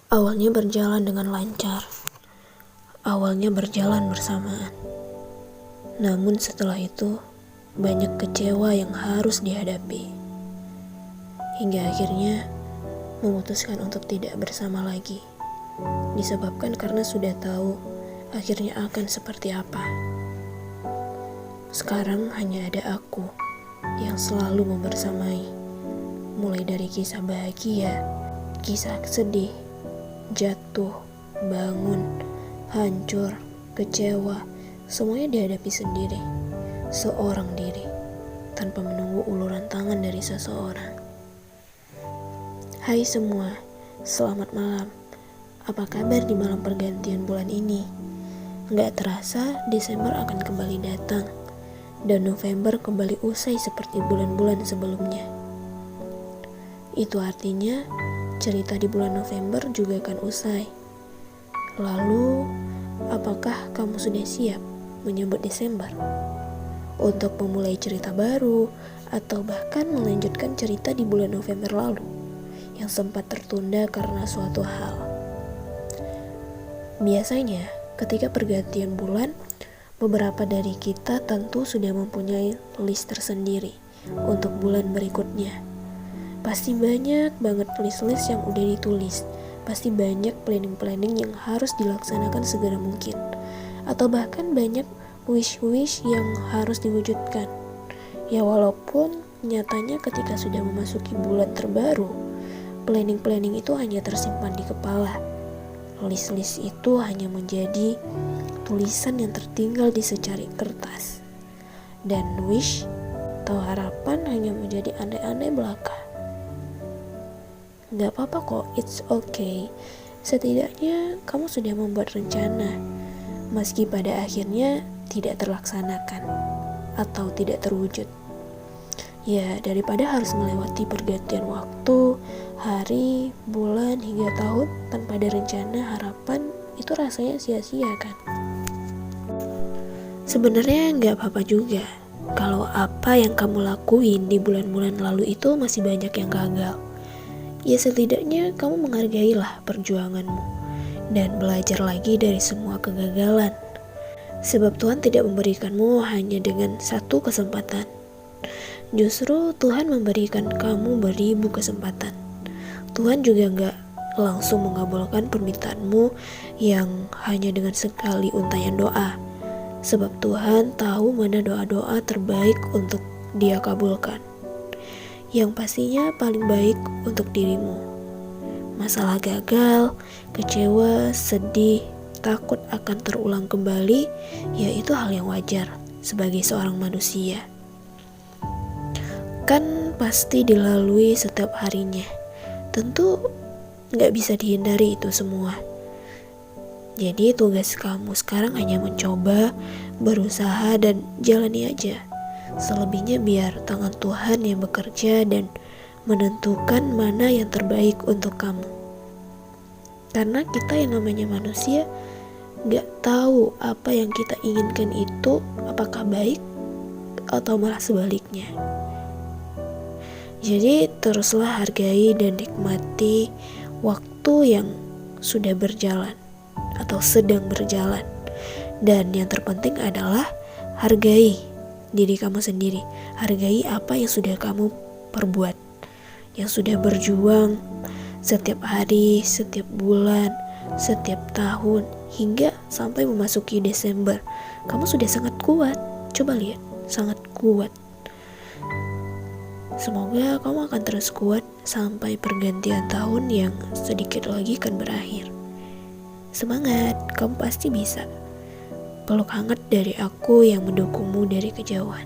Awalnya berjalan dengan lancar, awalnya berjalan bersamaan. Namun setelah itu, banyak kecewa yang harus dihadapi. Hingga akhirnya memutuskan untuk tidak bersama lagi. Disebabkan karena sudah tahu akhirnya akan seperti apa. Sekarang hanya ada aku yang selalu membersamai. Mulai dari kisah bahagia, kisah sedih, jatuh, bangun, hancur, kecewa, semuanya dihadapi sendiri, seorang diri, tanpa menunggu uluran tangan dari seseorang. Hai semua, selamat malam. Apa kabar di malam pergantian bulan ini? Gak terasa Desember akan kembali datang, dan November kembali usai seperti bulan-bulan sebelumnya. Itu artinya cerita di bulan November juga akan usai. Lalu, apakah kamu sudah siap menyambut Desember? Untuk memulai cerita baru, atau bahkan melanjutkan cerita di bulan November lalu, yang sempat tertunda karena suatu hal. Biasanya, ketika pergantian bulan, beberapa dari kita tentu sudah mempunyai list tersendiri untuk bulan berikutnya. Pasti banyak banget list-list yang udah ditulis. Pasti banyak planning-planning yang harus dilaksanakan segera mungkin. Atau bahkan banyak wish-wish yang harus diwujudkan. Ya walaupun nyatanya ketika sudah memasuki bulan terbaru, planning-planning itu hanya tersimpan di kepala. List-list itu hanya menjadi tulisan yang tertinggal di secari kertas. Dan wish atau harapan hanya menjadi andai-andai belaka. Gak apa-apa kok, it's okay. Setidaknya kamu sudah membuat rencana, meski pada akhirnya tidak terlaksanakan atau tidak terwujud. Ya, daripada harus melewati pergantian waktu, hari, bulan, hingga tahun tanpa ada rencana, harapan, itu rasanya sia-sia kan? Sebenarnya gak apa-apa juga kalau apa yang kamu lakuin di bulan-bulan lalu itu masih banyak yang gagal. Ya setidaknya kamu menghargailah perjuanganmu dan belajar lagi dari semua kegagalan. Sebab Tuhan tidak memberikanmu hanya dengan satu kesempatan. Justru Tuhan memberikan kamu beribu kesempatan. Tuhan juga gak langsung mengabulkan permintaanmu yang hanya dengan sekali untayan doa. Sebab Tuhan tahu mana doa-doa terbaik untuk Dia kabulkan, yang pastinya paling baik untuk dirimu. Masalah gagal, kecewa, sedih, takut akan terulang kembali, ya itu hal yang wajar sebagai seorang manusia. Kan pasti dilalui setiap harinya. Tentu gak bisa dihindari itu semua. Jadi tugas kamu sekarang hanya mencoba, berusaha, dan jalani aja. Selebihnya biar tangan Tuhan yang bekerja dan menentukan mana yang terbaik untuk kamu. Karena kita yang namanya manusia gak tahu apa yang kita inginkan itu apakah baik atau malah sebaliknya. Jadi teruslah hargai dan nikmati waktu yang sudah berjalan atau sedang berjalan. Dan yang terpenting adalah hargai diri kamu sendiri. Hargai apa yang sudah kamu perbuat, yang sudah berjuang setiap hari, setiap bulan, setiap tahun, hingga sampai memasuki Desember. Kamu sudah sangat kuat. Coba lihat, sangat kuat. Semoga kamu akan terus kuat sampai pergantian tahun yang sedikit lagi akan berakhir. Semangat, kamu pasti bisa. Peluk hangat dari aku yang mendukungmu dari kejauhan.